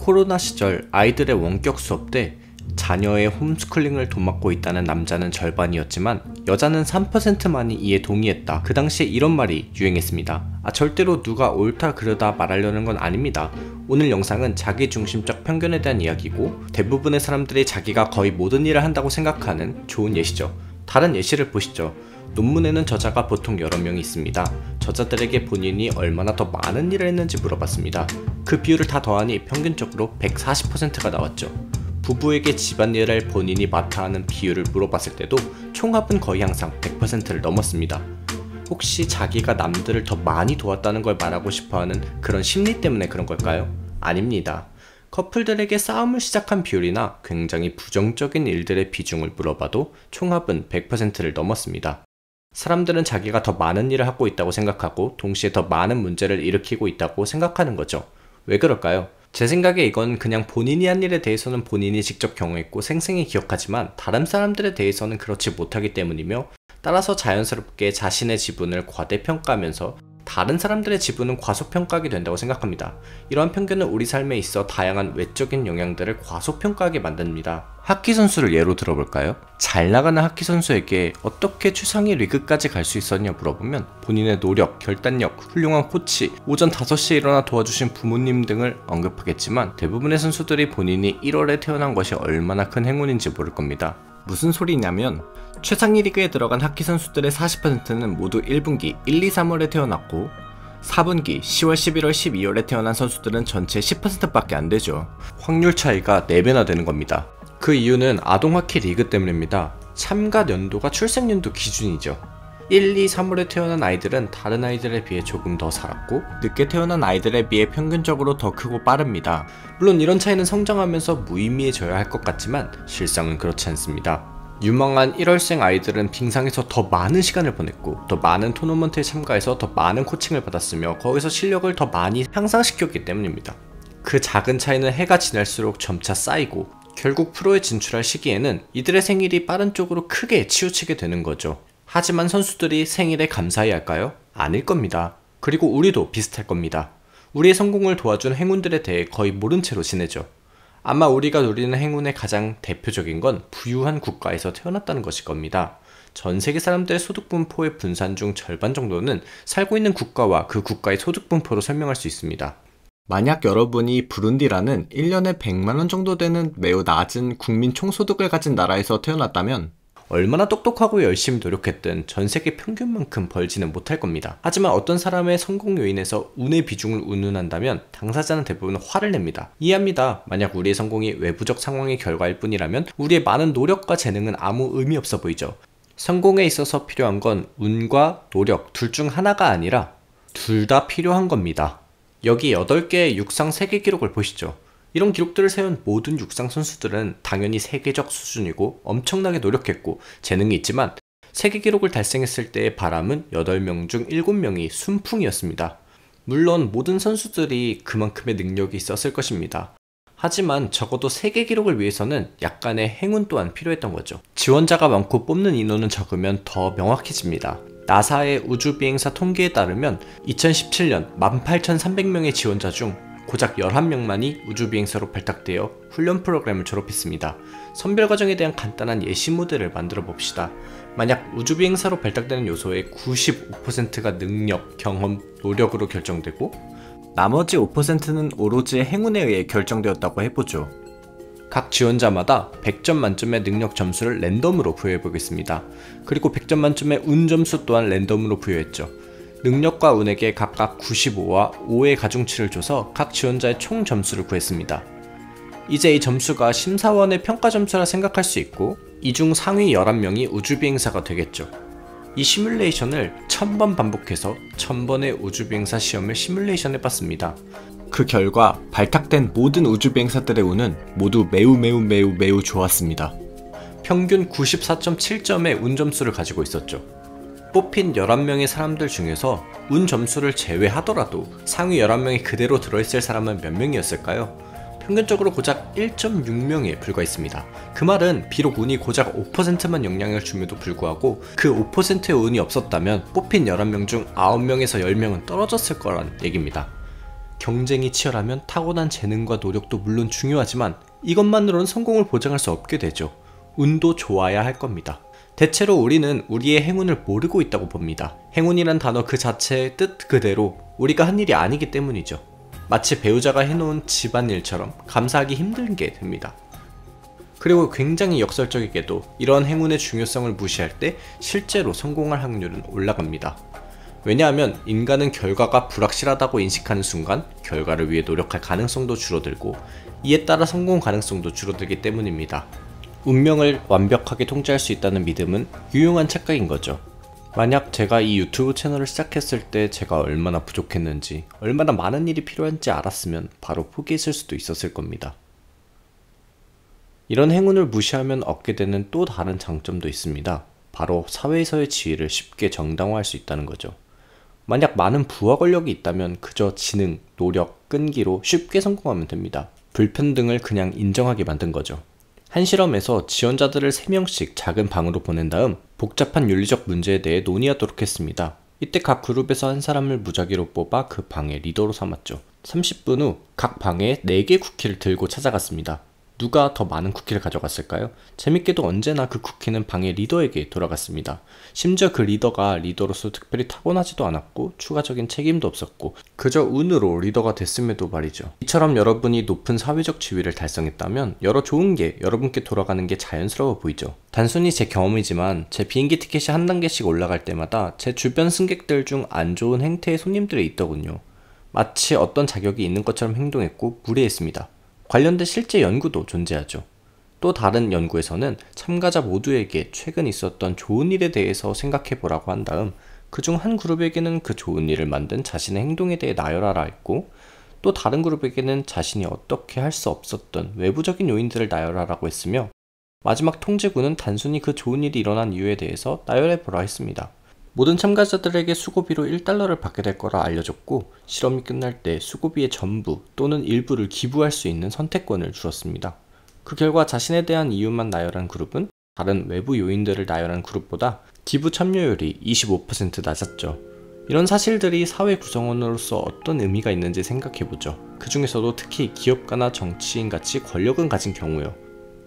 코로나 시절 아이들의 원격 수업 때 자녀의 홈스쿨링을 도맡고 있다는 남자는 절반이었지만 여자는 3%만이 이에 동의했다. 그 당시에 이런 말이 유행했습니다. 절대로 누가 옳다 그르다 말하려는 건 아닙니다. 오늘 영상은 자기중심적 편견에 대한 이야기고 대부분의 사람들이 자기가 거의 모든 일을 한다고 생각하는 좋은 예시죠. 다른 예시를 보시죠. 논문에는 저자가 보통 여러 명이 있습니다. 저자들에게 본인이 얼마나 더 많은 일을 했는지 물어봤습니다. 그 비율을 다 더하니 평균적으로 140%가 나왔죠. 부부에게 집안일을 본인이 맡아 하는 비율을 물어봤을 때도 총합은 거의 항상 100%를 넘었습니다. 혹시 자기가 남들을 더 많이 도왔다는 걸 말하고 싶어하는 그런 심리 때문에 그런 걸까요? 아닙니다. 커플들에게 싸움을 시작한 비율이나 굉장히 부정적인 일들의 비중을 물어봐도 총합은 100%를 넘었습니다. 사람들은 자기가 더 많은 일을 하고 있다고 생각하고 동시에 더 많은 문제를 일으키고 있다고 생각하는 거죠. 왜 그럴까요? 제 생각에 이건 그냥 본인이 한 일에 대해서는 본인이 직접 경험했고 생생히 기억하지만 다른 사람들에 대해서는 그렇지 못하기 때문이며, 따라서 자연스럽게 자신의 지분을 과대평가하면서 다른 사람들의 지분은 과소평가하게 된다고 생각합니다. 이러한 편견은 우리 삶에 있어 다양한 외적인 영향들을 과소평가하게 만듭니다. 하키 선수를 예로 들어볼까요? 잘 나가는 하키 선수에게 어떻게 최상위 리그까지 갈 수 있었냐 물어보면 본인의 노력, 결단력, 훌륭한 코치, 오전 5시에 일어나 도와주신 부모님 등을 언급하겠지만 대부분의 선수들이 본인이 1월에 태어난 것이 얼마나 큰 행운인지 모를 겁니다. 무슨 소리냐면 최상위 리그에 들어간 하키 선수들의 40%는 모두 1분기 1, 2, 3월에 태어났고 4분기 10월, 11월, 12월에 태어난 선수들은 전체 10%밖에 안 되죠. 확률 차이가 4배나 되는 겁니다. 그 이유는 아동 하키 리그 때문입니다. 참가 연도가 출생 연도 기준이죠. 1, 2, 3월에 태어난 아이들은 다른 아이들에 비해 조금 더 살았고 늦게 태어난 아이들에 비해 평균적으로 더 크고 빠릅니다. 물론 이런 차이는 성장하면서 무의미해져야 할 것 같지만 실상은 그렇지 않습니다. 유망한 1월생 아이들은 빙상에서 더 많은 시간을 보냈고 더 많은 토너먼트에 참가해서 더 많은 코칭을 받았으며 거기서 실력을 더 많이 향상시켰기 때문입니다. 그 작은 차이는 해가 지날수록 점차 쌓이고 결국 프로에 진출할 시기에는 이들의 생일이 빠른 쪽으로 크게 치우치게 되는 거죠. 하지만 선수들이 생일에 감사해야 할까요? 아닐 겁니다. 그리고 우리도 비슷할 겁니다. 우리의 성공을 도와준 행운들에 대해 거의 모른 채로 지내죠. 아마 우리가 누리는 행운의 가장 대표적인 건 부유한 국가에서 태어났다는 것일 겁니다. 전 세계 사람들의 소득 분포의 분산 중 절반 정도는 살고 있는 국가와 그 국가의 소득 분포로 설명할 수 있습니다. 만약 여러분이 부룬디라는 1년에 100만원 정도 되는 매우 낮은 국민 총소득을 가진 나라에서 태어났다면 얼마나 똑똑하고 열심히 노력했든 전 세계 평균만큼 벌지는 못할 겁니다. 하지만 어떤 사람의 성공 요인에서 운의 비중을 운운한다면 당사자는 대부분 화를 냅니다. 이해합니다. 만약 우리의 성공이 외부적 상황의 결과일 뿐이라면 우리의 많은 노력과 재능은 아무 의미 없어 보이죠. 성공에 있어서 필요한 건 운과 노력 둘 중 하나가 아니라 둘 다 필요한 겁니다. 여기 8개의 육상 세계 기록을 보시죠. 이런 기록들을 세운 모든 육상 선수들은 당연히 세계적 수준이고 엄청나게 노력했고 재능이 있지만 세계 기록을 달성했을 때의 바람은 8명 중 7명이 순풍이었습니다. 물론 모든 선수들이 그만큼의 능력이 있었을 것입니다. 하지만 적어도 세계 기록을 위해서는 약간의 행운 또한 필요했던 거죠. 지원자가 많고 뽑는 인원은 적으면 더 명확해집니다. 나사의 우주비행사 통계에 따르면 2017년 18,300명의 지원자 중 고작 11명만이 우주비행사로 발탁되어 훈련 프로그램을 졸업했습니다. 선별 과정에 대한 간단한 예시 모델을 만들어 봅시다. 만약 우주비행사로 발탁되는 요소의 95%가 능력, 경험, 노력으로 결정되고 나머지 5%는 오로지 행운에 의해 결정되었다고 해보죠. 각 지원자마다 100점 만점의 능력 점수를 랜덤으로 부여해 보겠습니다. 그리고 100점 만점의 운 점수 또한 랜덤으로 부여했죠. 능력과 운에게 각각 95와 5의 가중치를 줘서 각 지원자의 총 점수를 구했습니다. 이제 이 점수가 심사원의 평가 점수라 생각할 수 있고 이 중 상위 11명이 우주비행사가 되겠죠. 이 시뮬레이션을 1000번 반복해서 1000번의 우주비행사 시험을 시뮬레이션 해봤습니다. 그 결과 발탁된 모든 우주비행사들의 운은 모두 매우 좋았습니다. 평균 94.7점의 운 점수를 가지고 있었죠. 뽑힌 11명의 사람들 중에서 운 점수를 제외하더라도 상위 11명이 그대로 들어있을 사람은 몇 명이었을까요? 평균적으로 고작 1.6명에 불과했습니다. 그 말은 비록 운이 고작 5%만 영향을 줌에도 불구하고 그 5%의 운이 없었다면 뽑힌 11명 중 9명에서 10명은 떨어졌을 거란 얘기입니다. 경쟁이 치열하면 타고난 재능과 노력도 물론 중요하지만 이것만으로는 성공을 보장할 수 없게 되죠. 운도 좋아야 할 겁니다. 대체로 우리는 우리의 행운을 모르고 있다고 봅니다. 행운이란 단어 그 자체의 뜻 그대로 우리가 한 일이 아니기 때문이죠. 마치 배우자가 해놓은 집안일처럼 감사하기 힘든 게 됩니다. 그리고 굉장히 역설적이게도 이런 행운의 중요성을 무시할 때 실제로 성공할 확률은 올라갑니다. 왜냐하면 인간은 결과가 불확실하다고 인식하는 순간 결과를 위해 노력할 가능성도 줄어들고 이에 따라 성공 가능성도 줄어들기 때문입니다. 운명을 완벽하게 통제할 수 있다는 믿음은 유용한 착각인 거죠. 만약 제가 이 유튜브 채널을 시작했을 때 제가 얼마나 부족했는지, 얼마나 많은 일이 필요한지 알았으면 바로 포기했을 수도 있었을 겁니다. 이런 행운을 무시하면 얻게 되는 또 다른 장점도 있습니다. 바로 사회에서의 지위를 쉽게 정당화할 수 있다는 거죠. 만약 많은 부와 권력이 있다면 그저 지능, 노력, 끈기로 쉽게 성공하면 됩니다. 불평등을 그냥 인정하게 만든 거죠. 한 실험에서 지원자들을 3명씩 작은 방으로 보낸 다음 복잡한 윤리적 문제에 대해 논의하도록 했습니다. 이때 각 그룹에서 한 사람을 무작위로 뽑아 그 방의 리더로 삼았죠. 30분 후 각 방에 4개의 쿠키를 들고 찾아갔습니다. 누가 더 많은 쿠키를 가져갔을까요? 재밌게도 언제나 그 쿠키는 방의 리더에게 돌아갔습니다. 심지어 그 리더가 리더로서 특별히 타고나지도 않았고 추가적인 책임도 없었고 그저 운으로 리더가 됐음에도 말이죠. 이처럼 여러분이 높은 사회적 지위를 달성했다면 여러 좋은 게 여러분께 돌아가는 게 자연스러워 보이죠. 단순히 제 경험이지만 제 비행기 티켓이 한 단계씩 올라갈 때마다 제 주변 승객들 중 안 좋은 행태의 손님들이 있더군요. 마치 어떤 자격이 있는 것처럼 행동했고 무례했습니다. 관련된 실제 연구도 존재하죠. 또 다른 연구에서는 참가자 모두에게 최근 있었던 좋은 일에 대해서 생각해보라고 한 다음 그중 한 그룹에게는 그 좋은 일을 만든 자신의 행동에 대해 나열하라 했고 또 다른 그룹에게는 자신이 어떻게 할 수 없었던 외부적인 요인들을 나열하라고 했으며 마지막 통제구는 단순히 그 좋은 일이 일어난 이유에 대해서 나열해보라 했습니다. 모든 참가자들에게 수고비로 1달러를 받게 될 거라 알려줬고 실험이 끝날 때 수고비의 전부 또는 일부를 기부할 수 있는 선택권을 주었습니다. 그 결과 자신에 대한 이유만 나열한 그룹은 다른 외부 요인들을 나열한 그룹보다 기부 참여율이 25% 낮았죠. 이런 사실들이 사회 구성원으로서 어떤 의미가 있는지 생각해보죠. 그 중에서도 특히 기업가나 정치인같이 권력을 가진 경우요.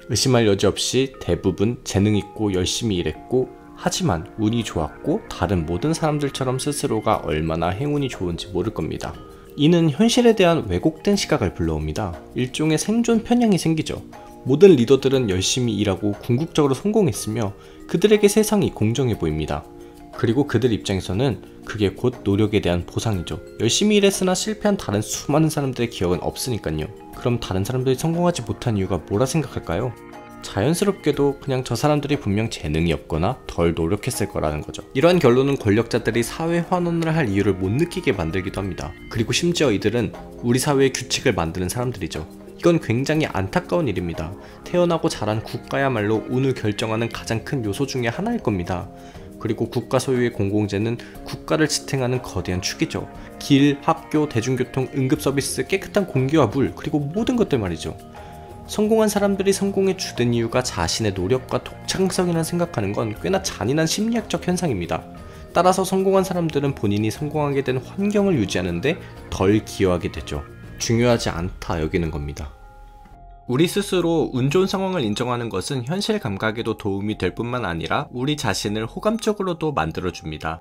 의심할 여지 없이 대부분 재능 있고 열심히 일했고 하지만 운이 좋았고 다른 모든 사람들처럼 스스로가 얼마나 행운이 좋은지 모를 겁니다. 이는 현실에 대한 왜곡된 시각을 불러옵니다. 일종의 생존 편향이 생기죠. 모든 리더들은 열심히 일하고 궁극적으로 성공했으며 그들에게 세상이 공정해 보입니다. 그리고 그들 입장에서는 그게 곧 노력에 대한 보상이죠. 열심히 일했으나 실패한 다른 수많은 사람들의 기억은 없으니까요. 그럼 다른 사람들이 성공하지 못한 이유가 뭐라 생각할까요? 자연스럽게도 그냥 저 사람들이 분명 재능이 없거나 덜 노력했을 거라는 거죠. 이러한 결론은 권력자들이 사회 환원을 할 이유를 못 느끼게 만들기도 합니다. 그리고 심지어 이들은 우리 사회의 규칙을 만드는 사람들이죠. 이건 굉장히 안타까운 일입니다. 태어나고 자란 국가야말로 운을 결정하는 가장 큰 요소 중에 하나일 겁니다. 그리고 국가 소유의 공공재는 국가를 지탱하는 거대한 축이죠. 길, 학교, 대중교통, 응급서비스, 깨끗한 공기와 물, 그리고 모든 것들 말이죠. 성공한 사람들이 성공에 주된 이유가 자신의 노력과 독창성이라 생각하는 건 꽤나 잔인한 심리학적 현상입니다. 따라서 성공한 사람들은 본인이 성공하게 된 환경을 유지하는데 덜 기여하게 되죠. 중요하지 않다 여기는 겁니다. 우리 스스로 운 좋은 상황을 인정하는 것은 현실 감각에도 도움이 될 뿐만 아니라 우리 자신을 호감적으로도 만들어줍니다.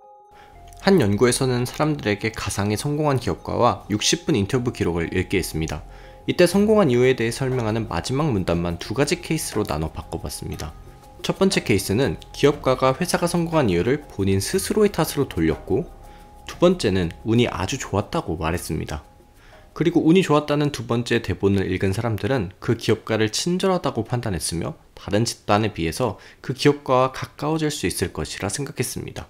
한 연구에서는 사람들에게 가상의 성공한 기업가와 60분 인터뷰 기록을 읽게 했습니다. 이때 성공한 이유에 대해 설명하는 마지막 문단만 2가지 케이스로 나눠 바꿔봤습니다. 첫 번째 케이스는 기업가가 회사가 성공한 이유를 본인 스스로의 탓으로 돌렸고, 두 번째는 운이 아주 좋았다고 말했습니다. 그리고 운이 좋았다는 두 번째 대본을 읽은 사람들은 그 기업가를 친절하다고 판단했으며 다른 집단에 비해서 그 기업가와 가까워질 수 있을 것이라 생각했습니다.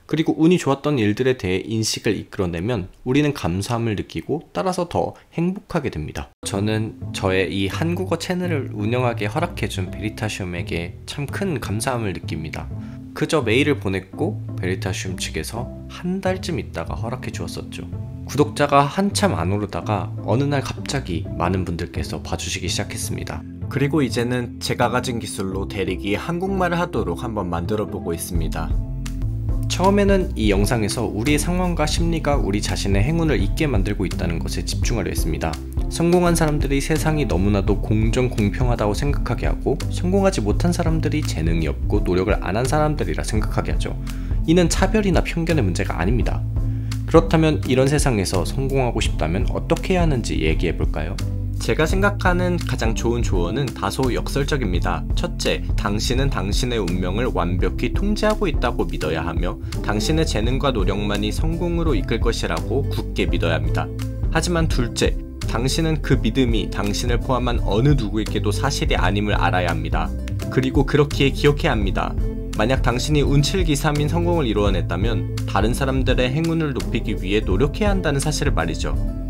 그리고 운이 좋았던 일들에 대해 인식을 이끌어내면 우리는 감사함을 느끼고 따라서 더 행복하게 됩니다. 저는 저의 이 한국어 채널을 운영하게 허락해준 베리타시움에게 참 큰 감사함을 느낍니다. 그저 메일을 보냈고 베리타시움 측에서 한 달쯤 있다가 허락해 주었었죠. 구독자가 한참 안 오르다가 어느 날 갑자기 많은 분들께서 봐주시기 시작했습니다. 그리고 이제는 제가 가진 기술로 대리기 한국말을 하도록 한번 만들어 보고 있습니다. 처음에는 이 영상에서 우리의 상황과 심리가 우리 자신의 행운을 잊게 만들고 있다는 것에 집중하려 했습니다. 성공한 사람들이 세상이 너무나도 공정공평하다고 생각하게 하고, 성공하지 못한 사람들이 재능이 없고 노력을 안 한 사람들이라 생각하게 하죠. 이는 차별이나 편견의 문제가 아닙니다. 그렇다면 이런 세상에서 성공하고 싶다면 어떻게 해야 하는지 얘기해 볼까요? 제가 생각하는 가장 좋은 조언은 다소 역설적입니다. 첫째, 당신은 당신의 운명을 완벽히 통제하고 있다고 믿어야 하며 당신의 재능과 노력만이 성공으로 이끌 것이라고 굳게 믿어야 합니다. 하지만 둘째, 당신은 그 믿음이 당신을 포함한 어느 누구에게도 사실이 아님을 알아야 합니다. 그리고 그렇기에 기억해야 합니다. 만약 당신이 운칠기삼인 성공을 이루어냈다면 다른 사람들의 행운을 높이기 위해 노력해야 한다는 사실을 말이죠.